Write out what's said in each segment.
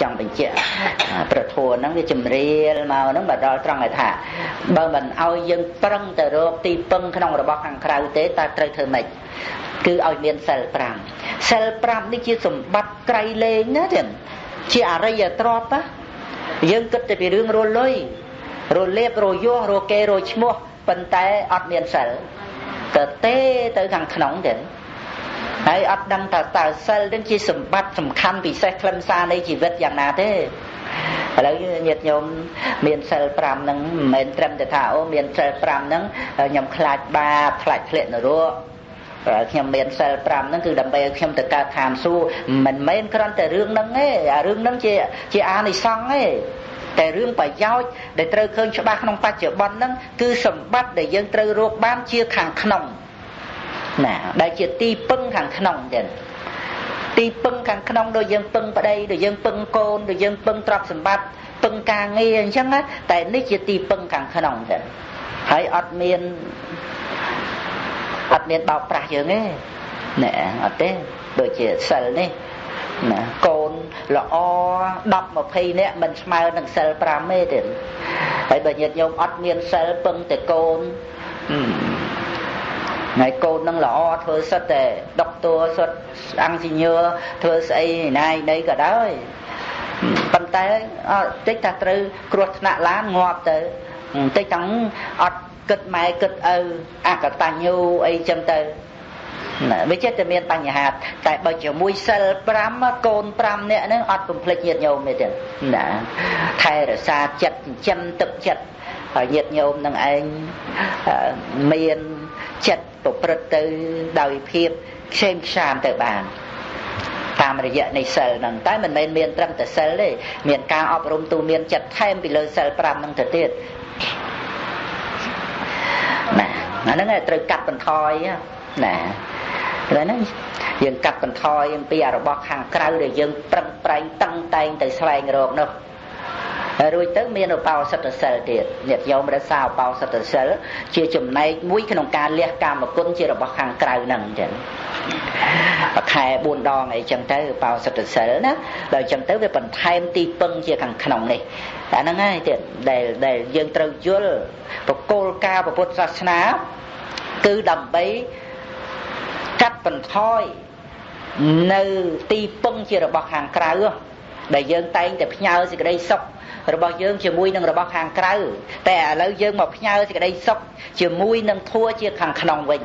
trong bệnh trẻประธวนนั้นវាជំរាលមកហ្នឹងបើដល់ត្រង់ឲ្យថាបើមិនឲ្យយើងប្រឹងទៅរកទីពឹងក្នុងរបស់ខាងក្រៅទេតើត្រូវធ្វើម៉េចគឺឲ្យមានសិល5សិល5នេះជាសម្បត្តិក្រៃលែងណាទេជាអរិយទ្រព្យណាយើងគិតតែពីរឿងរលុយរលាបរយោះរកេរឈ្មោះប៉ុន្តែអត់មានសិលទៅខាងក្នុងទេហើយអត់ដឹងថាតើសិលនឹងជាសម្បត្តិសំខាន់ពិសេសខ្លឹមសារនៃជីវិតយ៉ាងណាទេឥឡូវញាតិញោមមានសិល5ហ្នឹងមិនមែនត្រឹមតែថាអូមានសិល5ហ្នឹងខ្ញុំខ្លាចបាបខ្លាចធ្លាក់នរកខ្ញុំមានសិល5ហ្នឹងគឺដើម្បីឲ្យខ្ញុំទៅកើតឋានសួគ៌មិនមែនគ្រាន់តែរឿងហ្នឹងទេអារឿងហ្នឹងជាអានិសង្សទេតែរឿងប្រយោជន៍ដែលត្រូវឃើញច្បាស់ក្នុងបច្ចុប្បន្នហ្នឹងគឺសម្បត្តិដែលយើងត្រូវរកបានជាខាងក្នុងណាដែលជាទីពឹងខាងក្នុងទៀតទីពឹងខាងក្នុងដូចយើងពឹងប្តីដូចយើងពឹងកូនដូចយើងពឹងទ្រព្យសម្បត្តិពឹងការងារអញ្ចឹងណាតែនេះជាទីពឹងខាងក្នុងទៀតហើយអត់មានបោកប្រាស់យើងទេណែអត់ទេដូចជាសិលនេះណាកូនល្អ10 20នាក់មិនស្មើនឹងសិល5ទេទៀតហើយបើញាតិញោមអត់មានសិលពឹងតែកូនហើយកូននឹងល្អធ្វើសិតតែដុកទ័រសិតអង្គញើធ្វើស្អីណាយណីក៏ដោយប៉ុន្តែតិចតែត្រូវគ្រោះថ្នាក់ឡានងាប់ទៅតិចទាំងអត់គិតម៉ែគិតឪអកតញ្ញូអីចឹងទៅវាចិត្តតែមានបញ្ហាតែបើជាមួយសិល5កូន5នាក់ហ្នឹងអត់កុំភ្លេចញាតិញោមទេណាថែរក្សាចិត្តចិញ្ចឹមទឹកចិត្តហើយញាតិញោមនឹងឯងមានចិត្តប្រព្រឹត្តទៅដោយភាពខ្សែមខ្សាមទៅបានតាមរយៈនៃសិលហ្នឹងតែមិនមែនមានត្រឹមតែសិលទេមានការអប់រំទូមានចិត្តថែមពីលើសិល5ហ្នឹងទៅទៀតណាអាហ្នឹងត្រូវកាត់បន្ថយណាហើយហ្នឹងយើងកាត់បន្ថយអំពីរបស់ខាងក្រៅដែលយើងប្រឹងប្រែងតឹងតែងទៅស្វែងរកនោះហើយរួចទៅមានឧបោសថសិលទៀតញាតិញោមរក្សាឧបោសថសិលជាចំណែកមួយក្នុងការលះកាមគុណជារបស់ខាងក្រៅហ្នឹងចឹងខែ4ដងអីចឹងទៅឧបោសថសិលណាដល់ចឹងទៅវាបន្ថែមទីពឹងជាខាងក្នុងនេះអាហ្នឹងហើយទៀតដែលយើងត្រូវយល់បកគោលការណ៍ពុទ្ធសាសនាគឺដើម្បីកាត់បន្ថយនៅទីពឹងជារបស់ខាងក្រៅដែលយើងតែងតែផ្ញើសេចក្តីសុខរបស់យើងជាមួយនឹងរបស់ខាងក្រៅតែឥឡូវយើងមកផ្ញើសេចក្តីសុខជាមួយនឹងធัวជាខាងក្នុងវិញ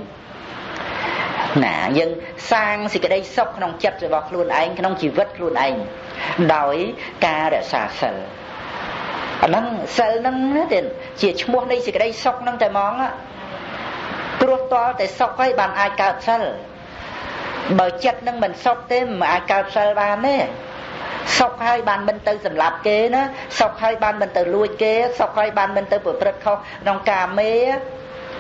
ណាយើងសាងសេចក្តីសុខក្នុងចិត្តរបស់ខ្លួនឯងក្នុងជីវិតខ្លួនឯងដោយការរក្សាសិលអាហ្នឹងសិលហ្នឹងទេជាឈ្មោះនៃសេចក្តីសុខហ្នឹងតែហ្មងព្រោះតើតែសុខហើយបានអាចកើតសិលបើចិត្តនឹងមិនសុខទេមិនអាចកើតសិលបានទេសុខហើយបានមិនទៅសម្លាប់គេណាសុខហើយបានមិនទៅលួចគេសុខហើយបានមិនទៅប្រព្រឹត្តខុសក្នុងកាមេ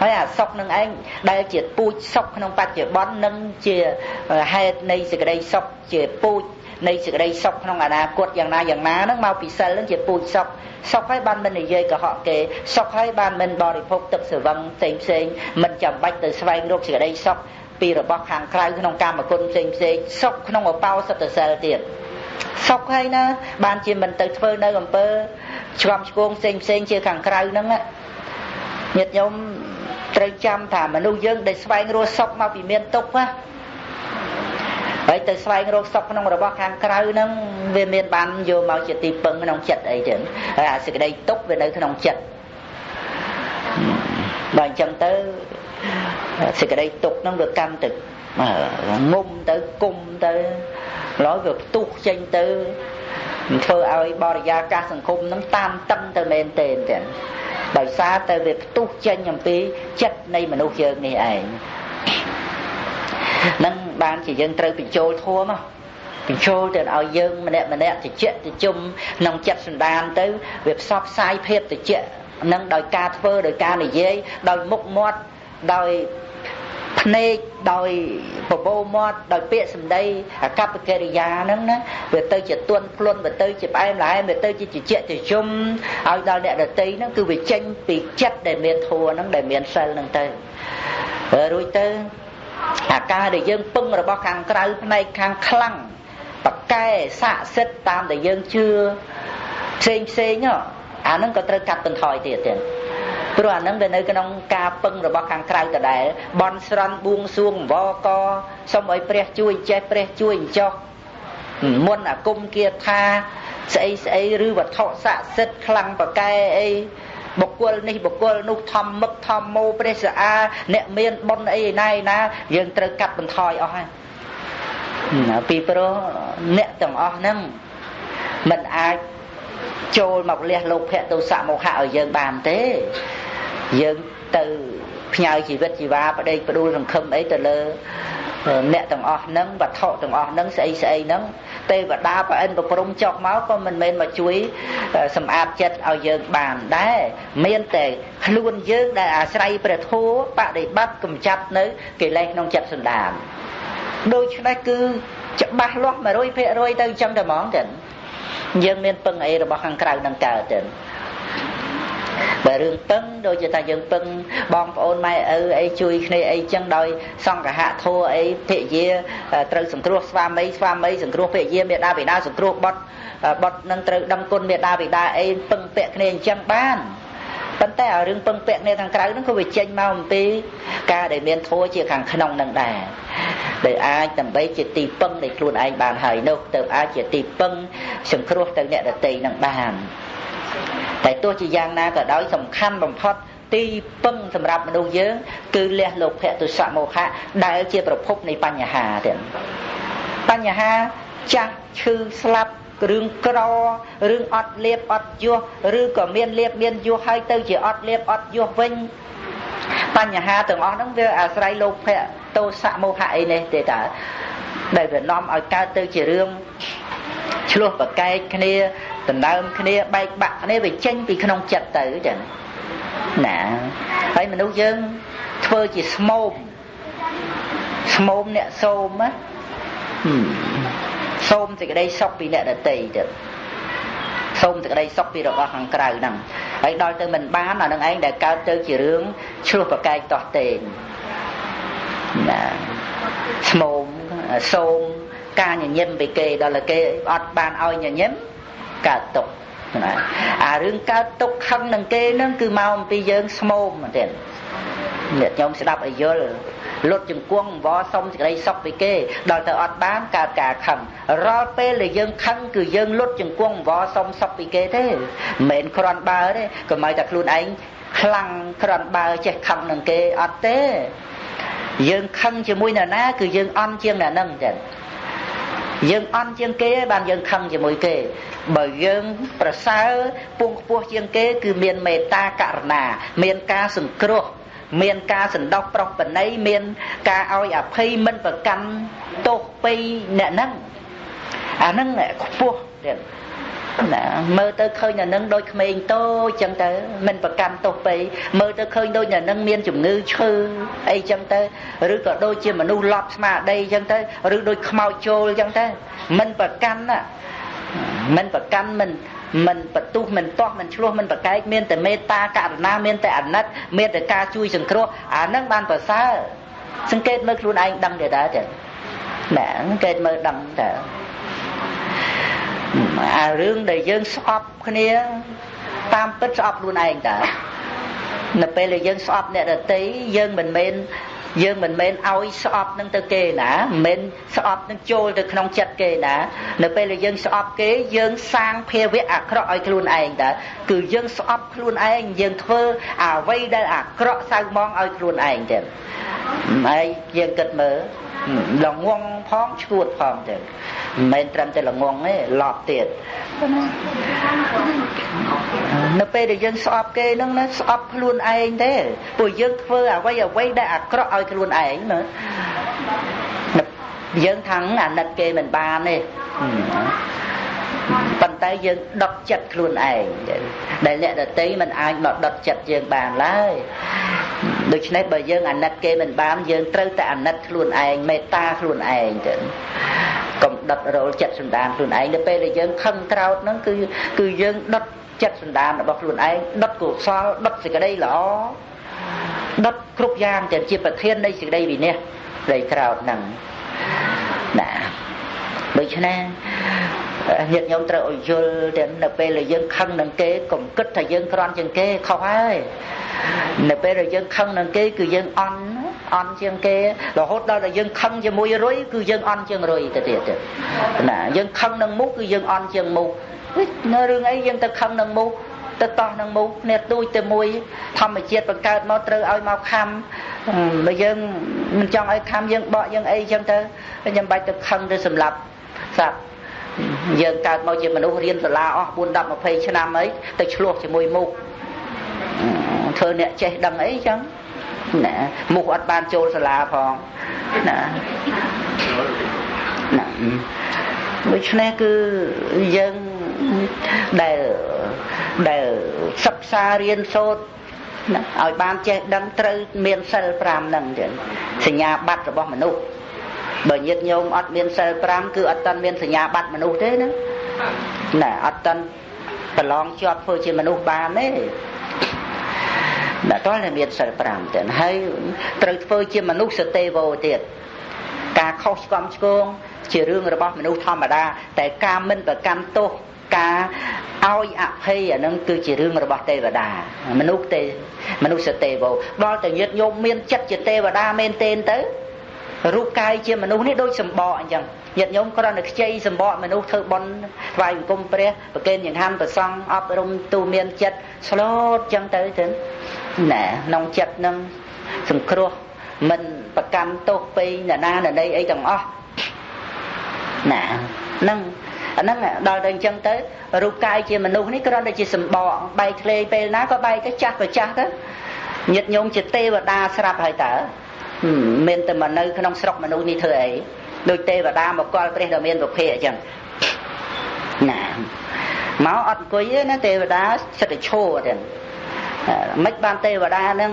ហើយអាសុខនឹងឯងដែលជាពូជសុខក្នុងបច្ចុប្បន្ននឹងជាហេតុនៃសេចក្តីសុខជាពូជនៃសេចក្តីសុខក្នុងអនាគតយ៉ាងណាហ្នឹងមកពីសិលនឹងជាពូជសុខហើយបានមិននិយាយកុហកគេសុខហើយបានមិនបរិភោគទឹកស្រវឹងផ្សេងមិនចាំបាច់ទៅស្វែងរកសេចក្តីសុខពីរបស់ខាងក្រៅក្នុងកាមគុណផ្សេងសុខក្នុងឧបោសថសិលទៀតសុខហើយណាបានជាមិនទៅធ្វើនៅអំពើឆ្កំឆ្គងផ្សេងជាខាងក្រៅហ្នឹងញាតិញោមត្រូវចាំថាមនុស្សយើងដែលស្វែងរកសុខមកពីមានទុក្ខណាហើយទៅស្វែងរកសុខក្នុងរបស់ខាងក្រៅហ្នឹងវាមានបានយកមកជាទីពឹងក្នុងចិត្តអីចឹងហើយអាសេចក្តីទុក្ខវានៅក្នុងចិត្តបើអញ្ចឹងទៅសេចក្តីទុក្ខហ្នឹងវាកាន់ទៅងុំទៅគុំទៅឡើយវាផ្ទុះចេញទៅធ្វើឲ្យបរិយាកាសសង្គមហ្នឹងតានតឹងទៅមែនទេចឹងដោយសារតែវាផ្ទុះចេញអំពីចិត្តនៃមនុស្សយើងនេះឯងនឹងបានជាយើងត្រូវបញ្ចូលធម៌មកបញ្ចូលទៅឲ្យយើងម្នាក់តិចតិជុំក្នុងចិត្តសន្តានទៅវាផ្សព្វផ្សាយភាពតិចនឹងដោយការធ្វើដោយការនិយាយដោយមុខមាត់ដោយភ្នែកដោយបបោមាត់ដោយពាក្យសម្ដីអកប្បកិរិយាហ្នឹងណាវាទៅជាទន់ភ្លន់វាទៅជាផ្អែមល្ហែមវាទៅជាតិចតិជុំឲ្យដល់អ្នកដទៃហ្នឹងគឺវាចេញពីចិត្តដែលមានធម៌ហ្នឹងដែលមានសិលហ្នឹងទៅរួចទៅអាការដែលយើងពឹងរបស់ខាងក្រៅផ្នែកខាងខ្លាំងប កែស័ក្តិសិទ្ធិតាមដែលយើងជឿផ្សេងអាហ្នឹងក៏ត្រូវកាត់បន្ថយទៀតព្រោះអាហ្នឹងវានៅក្នុងការពឹងរបស់ខាងក្រៅដដែលបន់ស្រន់បួងសួងអង្វរកសូមឲ្យព្រះជួយចេះព្រះជួយចោះមុនអាគមគាថាស្អីឬវត្ថុស័ក្តិសិទ្ធិខ្លាំងបកែអីបុគ្គលនេះបុគ្គលនោះធម្មមឹកធម្មមោព្រះសាអាអ្នកមានបុណ្យអីណាយើងត្រូវកាត់បន្ថយអស់ហើយពីព្រោះអ្នកទាំងអស់ហ្នឹងមិនអាចចូលមកលះលោភៈទោសៈមោហៈឲ្យយើងបានទេយើងទៅផ្ញើជីវិតជីវ៉ាប្តេកផ្ដួលសង្ឃឹមអីទៅលើអ្នកទាំងអស់ហ្នឹងវត្ថុទាំងអស់ហ្នឹងស្អីហ្នឹងទេវតាប្រអិនប្រព្រំចុះមកក៏មិនមែនមកជួយសម្អាតចិត្តឲ្យយើងបានដែរមានតែខ្លួនយើងដែលអាស្រ័យព្រះធម៌បដិបត្តិកម្ចាត់នៅកិលេសក្នុងចិត្តសន្តានដូច្នេះគឺច្បាស់លាស់ 100% ទៅអញ្ចឹងតែហ្មងចឹងយើងមានពឹងអីរបស់ខាងក្រៅនឹងកើតចឹងបើរឿងពឹងដូចជាថាយើងពឹងបងប្អូនម៉ែឪអីជួយគ្នាអីចឹងដោយសង្ឃហធម៌អីភរិយាត្រូវសង្គ្រោះស្វាមីសង្គ្រោះភរិយាមេដាបិតាសង្គ្រោះបុត្រនឹងត្រូវដឹងគុណមេដាបិតាអីពឹងពាក់គ្នាអញ្ចឹងបានប៉ុន្តែឲ្យរឿងពឹងពាក់គ្នាខាងក្រៅហ្នឹងក៏វាចេញមកអំពីការដែលមានធម៌ជាខាងក្នុងនឹងដែរដែលអាចដើម្បីជាទីពឹងនៃខ្លួនឯងបានហើយនោះទៅអាចជាទីពឹងសង្គ្រោះទៅអ្នកដទៃនឹងបានតែទោះជាយ៉ាងណាក៏ដោយសំខាន់បំផុតទីពឹងសម្រាប់មនុស្សយើងគឺលះលោភៈទោសៈមោហៈដែលជាប្រភពនៃបញ្ហាទៀតបញ្ហាចាស់ឈឺស្លាប់រឿងក្ររឿងអត់លៀបអត់យោឬក៏មានលៀបមានយោហើយទៅជាអត់លៀបអត់យោវិញបញ្ហាទាំងអស់ហ្នឹងវាអាស្រ័យលោភៈទោសៈមោហៈអីនេះទេតើដែលវានាំឲ្យកើតទៅជារឿងឆ្លោះប្រកែកគ្នាដណ្ដើមគ្នាបែកបាក់គ្នាវាចេញពីក្នុងចិត្តទៅចឹងណាហើយមនុស្សយើងធ្វើជាស្មោមអ្នកសូមណាសូមសេចក្តីសុខពីអ្នកដទៃទៀតសូមសេចក្តីសុខពីរបស់ខាងក្រៅហ្នឹងហើយដល់ទៅមិនបានអានឹងឯងដែលកើតទៅជារឿងឆ្លោះប្រកែកតោះតេងណាស្មោមសូមការញញឹមពីគេដល់តែគេអត់បានឲ្យញញឹមកើតទុក្ខណាអារឿងកើតទុក្ខខឹងនឹងគេហ្នឹងគឺមកអំពីយើងស្មោមទៀតអ្នកខ្ញុំស្ដាប់ឲ្យយល់លុតជង្គង់អង្វរសុំសេចក្តីសុខពីគេដល់ទៅអត់បានកើតការខឹងរាល់ពេលដែលយើងខឹងគឺយើងលុតជង្គង់អង្វរសុំសុខពីគេទេមិនមែនគ្រាន់បើទេកុំឲ្យតែខ្លួនឯងខ្លាំងគ្រាន់បើចេះខឹងនឹងគេអត់ទេយើងខឹងជាមួយអ្នកណាគឺយើងអន់ជាងអ្នកហ្នឹងចឹងយើងអន់ជាងគេបានយើងខឹងជាមួយគេបើយើងប្រសើរពងខ្ពស់ជាងគេគឺមានមេត្តាករុណាមានការសង្គ្រោះមានការសន្តោសប្រោសប្រណីមានការឲ្យអភ័យមិនប្រកាន់ទោសពីអ្នកហ្នឹងអាហ្នឹងខ្ពស់ទៀតណាមើលទៅឃើញអានឹងដូចក្មេងតូចចឹងទៅមិនប្រកាន់ទោសពីមើលទៅឃើញដូចអានឹងមានជំងឺឈឺអីចឹងទៅឬក៏ដូចជាមនុស្សលត់ស្មារតីចឹងទៅឬដូចខ្មោចចូលចឹងទៅមិនប្រកាន់ណាមិនប្រកាន់មិនបន្ទុះមិនទាស់មិនឆ្លោះមិនប្រកែកមានតែមេត្តាករុណាមានតែអាណិតមានតែការជួយសង្គ្រោះអានឹងបានប្រសើរសង្កេតមើលខ្លួនឯងដឹងទេដែរចឹងណាសង្កេតមើលដឹងតើអារឿងដែលយើងស្អប់គ្នាតាមពិតស្អប់ខ្លួនឯងតើនៅពេលដែលយើងស្អប់អ្នកដទៃយើងមិនមែនឲ្យស្អប់នឹងទៅគេណាមិនមែនស្អប់នឹងចូលទៅក្នុងចិត្តគេណានៅពេលដែលយើងស្អប់គេយើងសាងភាវៈអាក្រក់ឲ្យខ្លួនឯងតើគឺយើងស្អប់ខ្លួនឯងយើងធ្វើអ្វីដែលអាក្រក់សៅហ្មងឲ្យខ្លួនឯងទៅហើយយើងគិតមើលល្ងងផងឈួតផងទៅមិនមែនត្រឹមតែល្ងងទេឡប់ទៀតនៅពេលដែលយើងស្អប់គេហ្នឹងណាស្អប់ខ្លួនឯងទេព្រោះយើងធ្វើអ្វីដែលអាក្រក់ឲ្យខ្លួនឯងណាយើងថាអាណិតគេមិនបានទេប៉ុន្តែយើងដុតចិត្តខ្លួនឯងដែលអ្នកដទៃមិនអាចមកដុតចិត្តយើងបានឡើយដូច្នេះបើយើងអាណិតគេមិនបានយើងត្រូវតែអាណិតខ្លួនឯងមេត្តាខ្លួនឯងទៅកុំដុតរោលចិត្តសន្តានខ្លួនឯងនៅពេលដែលយើងខឹងក្រោធហ្នឹងគឺយើងដុតចិត្តសន្តានរបស់ខ្លួនឯងដុតកុសលដុតសេចក្តីល្អដុតគ្រប់យ៉ាងទាំងជាប្រធាននៃសេចក្តីវិន័យនៃក្រោធហ្នឹងណា ដូច្នេះញាតិញោមត្រូវឲ្យយល់តែនៅពេលដែលយើងខឹងនឹងគេកុំគិតថាយើងក្រន់ជាងគេខុសហើយនៅពេលដែលយើងខឹងនឹងគេគឺយើងអន់ជាងគេរហូតដល់តែយើងខឹងជាមួយរុយគឺយើងអន់ជាងរុយទៅទៀតណាយើងខឹងនឹងមូសគឺយើងអន់ជាងមូសនៅរឿងអីយើងទៅខឹងនឹងមូសទៅតោះនឹងមូសគ្នាទូចតែមួយធម្មជាតិបង្កើតមកត្រូវឲ្យមកខំបើយើងមិនចង់ឲ្យខំយើងបកយើងអីចឹងទៅខ្ញុំបាច់ទៅខឹងទៅសម្លាប់សត្វយើងកើតមកជាមនុស្សរៀនសាលាអស់4 10 20ឆ្នាំអីទៅឆ្លោះជាមួយមូសធ្វើអ្នកចេះដឹងអីចឹងណាមូសអត់បានចូលសាលាផងណាដូច្នេះគឺយើងដែលសិក្សារៀនសូត្រឲ្យបានចេះដឹងត្រូវមានសិល5ហ្នឹងចឹងសញ្ញាបត្ររបស់មនុស្សបើញាតិញោមអត់មានសិល5គឺអត់តាន់មានសញ្ញាបត្រមនុស្សទេណាអត់តាន់ប្រឡងជាប់ធ្វើជាមនុស្សបានទេតែតើមានសិល5ទេហើយត្រូវធ្វើជាមនុស្សសទេវោទៀតការខុសឆ្គំឆ្គងជារឿងរបស់មនុស្សធម្មតាតែការមិនប្រកាន់ទោសការឲ្យអភ័យអានឹងគឺជារឿងរបស់ទេវតាមនុស្សទេវោដល់តែញាតិញោមមានចិត្តជាទេវតាមែនទេទៅរូបកាយជាមនុស្សនេះដូចសម្បកអញ្ចឹងញាតិញោមគ្រាន់តែខ្ចីសម្បកមនុស្សធ្វើបុណ្យថ្វាយបង្គំព្រះប្រគេនចង្ហាន់ប្រសង់អប់រំទូមានចិត្តស្លូតអញ្ចឹងទៅណាក្នុងចិត្តនឹងសង្គ្រោះមិនប្រកាន់ទោសពីអ្នកណាណីអីទាំងអស់ណាហ្នឹងអាហ្នឹងដល់តែអញ្ចឹងទៅរូបកាយជាមនុស្សនេះគ្រាន់តែជាសម្បកបែកធ្លេពេលណាក៏បែកទៅចាស់ក៏ចាស់ទៅញាតិញោមជាទេវតាស្រាប់ហើយតើមានតែមកនៅក្នុងស្រុកមនុស្សនេះធ្វើអីដូចទេវតាមកកលព្រះដ៏មានពុភៈអញ្ចឹងណាមកអត់អង្គុយទេណាទេវតាសិតតែឈរទេមិនបានទេវតានឹង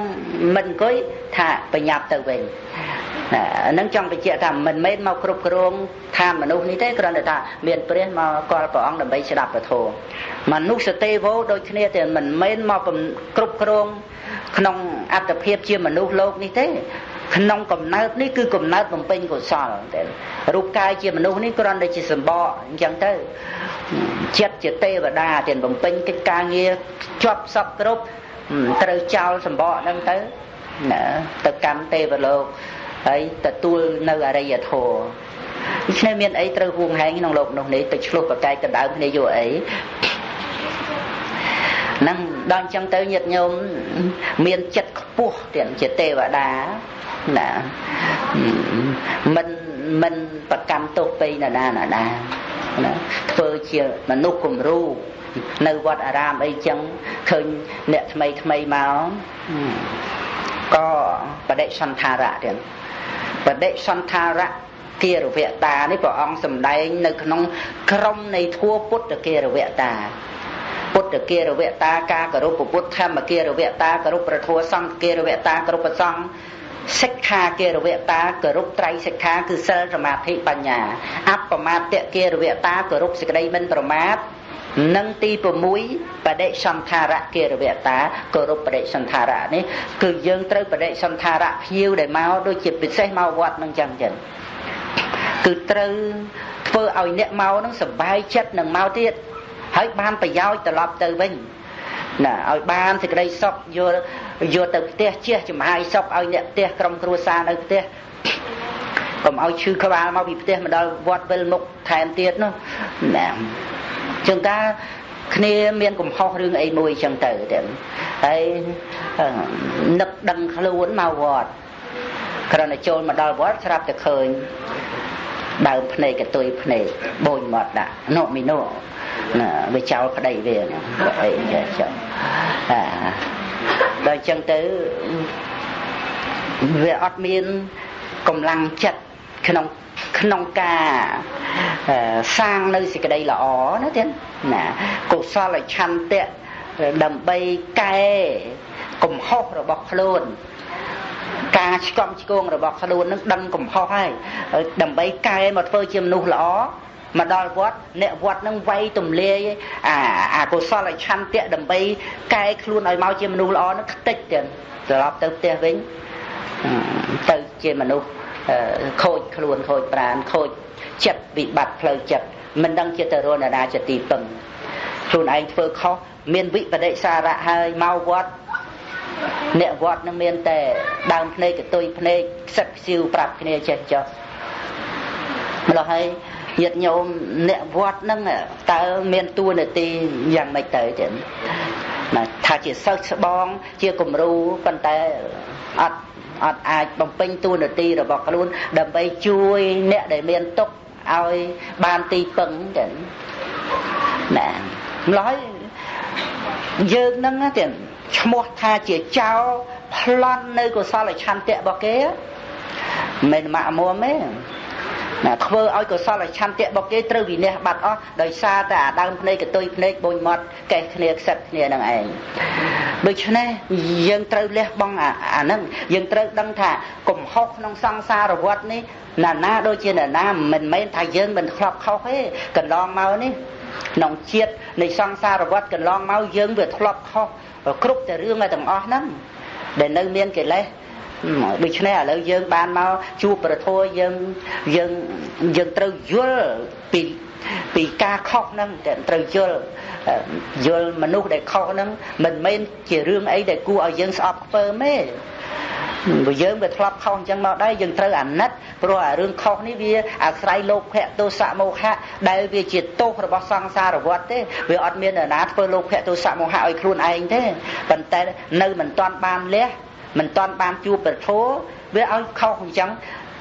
មិនអង្គុយថាប្រញាប់ទៅវិញហ្នឹងចង់បញ្ជាក់ថាមិនមែនមកគ្រប់គ្រងឋានមនុស្សនេះទេគ្រាន់តែថាមានព្រះមកកលព្រះអង្គដើម្បីស្ដាប់ពធមនុស្សទេវោដូចគ្នាទេមិនមែនមកគ្រប់គ្រងក្នុងអត្តភាពជាមនុស្សលោកនេះទេក្នុងកំណើតនេះគឺកំណើតបំពេញកុសលតែរូបកាយជាមនុស្សនេះគ្រាន់តែជាសម្បកអញ្ចឹងទៅចិត្តជាទេវតាទាំងបំពេញកិច្ចការងារជាប់សពគ្រប់ត្រូវចោលសម្បកហ្នឹងទៅណាទៅកម្មទេវលោកហើយទទួលនៅអរិយធម៌ដូច្នេះមានអីត្រូវហួងហែងក្នុងលោកនោះនេះទៅឆ្លោះប្រកែកដណ្ដើមគ្នាយកអីហ្នឹងដល់អញ្ចឹងទៅញាតិញោមមានចិត្តខ្ពស់ទាំងជាទេវតាណាមិនប្រកាន់ទោសពីណាណាធ្វើជាមនុស្សគំរូនៅវត្តអារាមអីចឹងឃើញអ្នកថ្មីមកក៏បដិសន្ធារៈទៀតបដិសន្ធារៈគារវតានេះព្រះអង្គសម្ដែងនៅក្នុងក្រុមនៃធัวពុទ្ធគារវតាពុទ្ធគារវតាការគោរពពុទ្ធធម្មគារវតាគោរពព្រះធម៌សង្ឃគារវតាគោរពព្រះសង្ឃសិក្ខាគារវតាគោរពត្រៃសិក្ខាគឺសិលសមាធិបញ្ញាអបមាទគារវតាគោរពសេចក្តីមិនប្រមាទនិងទី6បដិសន្ធារៈគារវតាគោរពបដិសន្ធារៈនេះគឺយើងត្រូវបដិសន្ធារៈភ្ញៀវដែលមកដូចជាពិសេសមកវត្តនឹងចឹងគឺត្រូវធ្វើឲ្យអ្នកមកនឹងសប្បាយចិត្តនឹងមកទៀតហើយបានប្រយោជន៍ត្រឡប់ទៅវិញណាឲ្យបានសេចក្តីសុខយកទៅផ្ទះជះចំហាយសុខឲ្យអ្នកផ្ទះក្រុមគ្រួសារនៅផ្ទះកុំឲ្យឈឺក្បាលមកពីផ្ទះមកដល់វត្តវិលមុខថែមទៀតនោះណាចឹងតាគ្នាមានកំហុសរឿងអីមួយចឹងទៅទៀតហើយនឹកដឹងខ្លួនមកវត្តគ្រាន់តែចូលមកដល់វត្តស្រាប់តែឃើញដើមភ្នែកកតុយភ្នែកបូនមកដាក់នោះមីនោះណាវាចោលប្តីវាអីចេះចោលដល់ចឹងទៅវាអត់មានកម្លាំងចិត្តក្នុងការសាងនៅសេចក្តីល្អណាទៀតណាកុសលឆន្ទៈដើម្បីកែកំហុសរបស់ខ្លួនការឆ្កំឆ្គងរបស់ខ្លួននឹងដឹងកំហុសហើយដើម្បីកែមកធ្វើជាមនុស្សល្អមកដល់វត្តអ្នកវត្តនឹងវាយទម្លាយអាកុសលឆន្ទៈដើម្បីកែខ្លួនឲ្យមកជាមនុស្សល្អនឹងខ្ទេចទៀតត្រឡប់ទៅផ្ទះវិញទៅជាមនុស្ស ខូចខ្លួនខូចប្រាណខូចចិត្តវិបត្តិផ្លូវចិត្តមិនដឹងជាទៅរនណាជាទីពឹងខ្លួនឯងធ្វើខុសមានវិបដិសារៈហើយមកវត្តអ្នកវត្តនឹងមានតែដើមភ្នែកកតុយភ្នែកខ្សឹកខ្សៀវប្រាប់គ្នាចេះចោះម្ល៉េះហើយញាតិញោមអ្នកវត្តហ្នឹងតើមានតួនាទីយ៉ាងម៉េចទៅចឹងណាថាជាសិស្សស្បងជាគំរូប៉ុន្តែអត់អាចបំពេញតួនាទីរបស់ខ្លួនដើម្បីជួយអ្នកដែលមានទុក្ខឲ្យបានទីពឹងចឹងណាម្ល៉េះយើងហ្នឹងចឹងឈ្មោះថាជាចៅប្លន់នៅកុសលឆន្ទៈរបស់គេមិនម៉ាក់មួមទេណាធ្វើឲ្យកុសលឆន្ទៈរបស់គេត្រូវវិនិច្ឆ័យបាត់អស់ដោយសារតែអាដើមភ្នែកកតុយភ្នែកបូនមាត់កេះគ្នាខ្សិតគ្នានឹងឯងដូច្នេះយើងត្រូវលះបង់អាហ្នឹងយើងត្រូវដឹងថាកំហុសក្នុងសង្សារវដ្តនេះណាដូចជាណាមិនមែនថាយើងមិនធ្លាប់ខុសទេកន្លងមកនេះក្នុងជាតិនៃសង្សារវដ្តកន្លងមកយើងវាធ្លាប់ខុសគ្រប់តែរឿងទាំងអស់ហ្នឹងដែលនៅមានកិលេសដូច្នេះឥឡូវយើងបានមកជួបប្រធัวយើងត្រូវយល់ពីការខុសហ្នឹងត្រូវយល់មនុស្សដែលខុសហ្នឹងមិនមែនជារឿងអីដែលគួរឲ្យយើងស្អប់ខ្ពើមទេបើយើងវាធ្លាប់ខុសអញ្ចឹងមកដែរយើងត្រូវអាណិតព្រោះអារឿងខុសនេះវាអាស្រ័យលោភៈទោសៈមោហៈដែលវាជាទោសរបស់សង្សារវដ្តទេវាអត់មាននរណាធ្វើលោភៈទោសៈមោហៈឲ្យខ្លួនឯងទេប៉ុន្តែនៅមិនទាន់បានលះមិនទាន់បានជួបប្រធัวវាឲ្យខុសអញ្ចឹង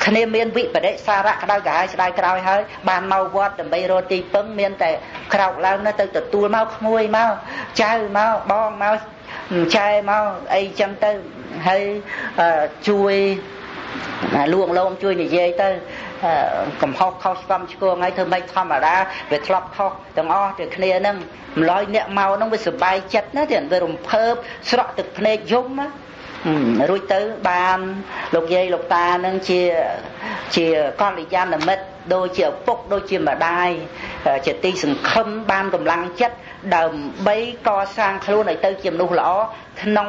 គ្នាមានវិបដិសារៈក្តៅក្រហាយស្ដាយក្រោយហើយបានមកវត្តដើម្បីរកទីពឹងមានតែក្រោកឡើងទៅទទួលមកក្មួយមកចៅមកបងមកចែមកអីចឹងទៅហើយជួយលួងលោមជួយនិយាយទៅកំហុសខុសស្កំឆ្គងហើយធ្វើម៉េចធម្មតាវាធ្លាប់ខុសទាំងអស់តែគ្នាហ្នឹងម្ល៉េះអ្នកមកហ្នឹងវាសុបាយចិត្តណាទៀតវារំភើបស្រក់ទឹកភ្នែកយំណារួចទៅបានលោកយាយលោកតានឹងជាកល្យាណមិត្តដូចជាឪពុកដូចជាម្ដាយជាទីសង្ឃឹមបានកម្លាំងចិត្តដើម្បីកសាងខ្លួនឲ្យទៅជាមនុស្សល្អក្នុង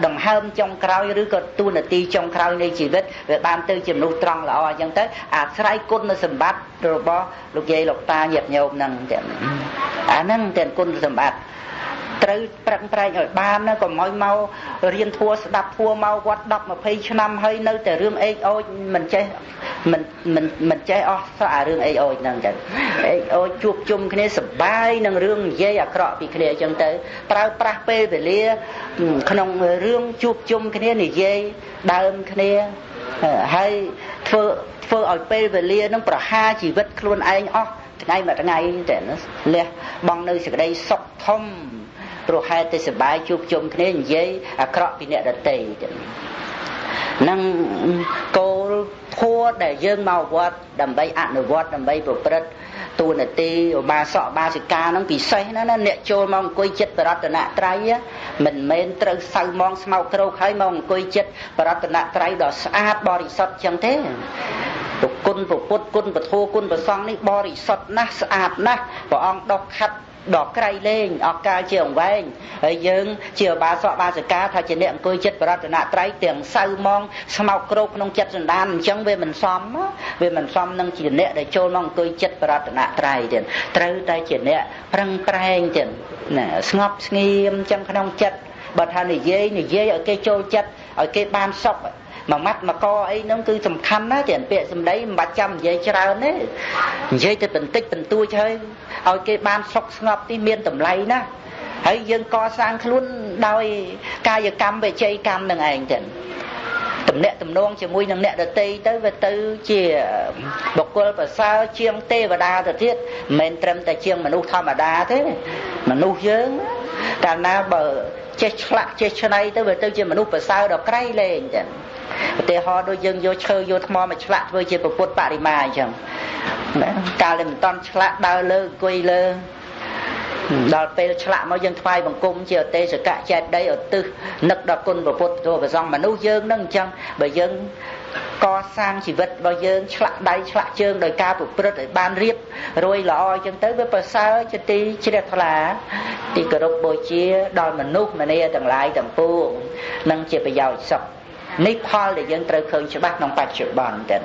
ដង្ហើមចុងក្រោយឬក៏ទូនាទីចុងក្រោយនៃជីវិតវាបានទៅជាមនុស្សត្រង់ល្អអញ្ចឹងទៅអាស្រ័យគុណសម្បត្តិរបស់លោកយាយលោកតាញាតិញោមហ្នឹងអាហ្នឹងទាំងគុណសម្បត្តិត្រូវប្រឹងប្រែងឲ្យបានណាកុំឲ្យមករៀនធัวស្ដាប់ធัวមកវត្ត10 20ឆ្នាំហើយនៅតែរឿងអេកអូចមិនចេះមិនចេះអស់សោះអារឿងអេកអូចហ្នឹងចឹងអេកអូចជួបជុំគ្នាសប្បាយនឹងរឿងនិយាយអាក្រក់ពីគ្នាចឹងទៅប្រើប្រាស់ពេលវេលាក្នុងរឿងជួបជុំគ្នានិយាយដើមគ្នាហើយធ្វើឲ្យពេលវេលានឹងប្រហារជីវិតខ្លួនឯងអស់ថ្ងៃមួយថ្ងៃតែលះបង់នៅសេចក្តីសុខធំព្រោះហេតុតែសបាយជួបជុំគ្នានិយាយអាក្រក់ពីអ្នកដទៃនឹងគោលធัวដែលយើងមកវត្តដើម្បីអនុវត្តដើម្បីប្រព្រឹត្តទូនាទីឧបាសកបាសិកានឹងពិសេសណាស់អ្នកចូលមកអង្គុយចិត្តបរតនត្រ័យមិនមែនត្រូវសៅមងស្មោកគ្រោកហើយមកអង្គុយចិត្តបរតនត្រ័យដ៏ស្អាតបរិសុទ្ធចឹងទេគុណពុទ្ធគុណពធគុណប្រសង្ឃនេះបរិសុទ្ធណាស់ស្អាតណាស់ព្រះអង្គដកខាត់ដល់ក្រៃលែងអកាលជាអង្វែងហើយយើងជាបាសកបាសិកាថាជាអ្នកអង្គុយចិត្តបរតនត្រ័យទាំងសៅមងស្មោកគ្រោកក្នុងចិត្តសន្តានអញ្ចឹងវាមិនសមនឹងជាអ្នកដែលចូលមកអង្គុយចិត្តបរតនត្រ័យទៀតត្រូវតែជាអ្នកប្រឹងប្រែងទៀតណាស្ងប់ស្ងៀមអញ្ចឹងក្នុងចិត្តបើថានិយាយឲ្យគេចូលចិត្តឲ្យគេបានសុខមួយម៉ាត់មួយកអីហ្នឹងគឺសំខាន់ណាស់ទាំងពាក្យសម្ដីមិនបាច់ចាំនិយាយច្រើនទេនិយាយទៅបន្តិចបន្តួចហើយឲ្យគេបានសុខស្ងប់ទីមានតម្លៃណាស់ហើយយើងកសាងខ្លួនដោយកាយកម្មវិច័យកម្មនឹងឯងទៅទំនាក់ទំនងជាមួយនឹងអ្នកដទៃទៅវាទៅជាបុគ្គលប្រសើរជាងទេវតាទៅទៀតមិនមែនត្រឹមតែជាងមនុស្សធម្មតាទេមនុស្សយើងកាលណាបើចេះឆ្លាក់ចេះឆ្នៃទៅវាទៅជាមនុស្សប្រសើរដល់ក្រៃលែងទៅឧទាហរណ៍ដូចយើងយកឈើយកថ្មមកឆ្លាក់ធ្វើជាពុទ្ធបរិមាអញ្ចឹងណាកាលដែលមិនតន់ឆ្លាក់ដើរលើអង្គុយលើដល់ពេលឆ្លាក់មកយើងថ្វាយបង្គំជាអទេសកៈចេតដីឧទ្ទិសនឹកដល់គុណព្រះពុទ្ធព្រះសង្ឃមនុស្សយើងនឹងអញ្ចឹងបើយើងកសាងជីវិតរបស់យើងឆ្លាក់ដៃឆ្លាក់ជើងដោយការប្រព្រឹត្តឲ្យបានរៀបរួយល្អអញ្ចឹងទៅវាប្រសើរជាទីជ្រះថ្លាទីគោរពបូជាដល់មនុស្សម្នាទាំងឡាយទាំងពួងនឹងជាប្រយោជន៍សុខ នេះផលដែលយើងត្រូវឃើញច្បាស់ក្នុងបច្ចុប្បន្នចឹង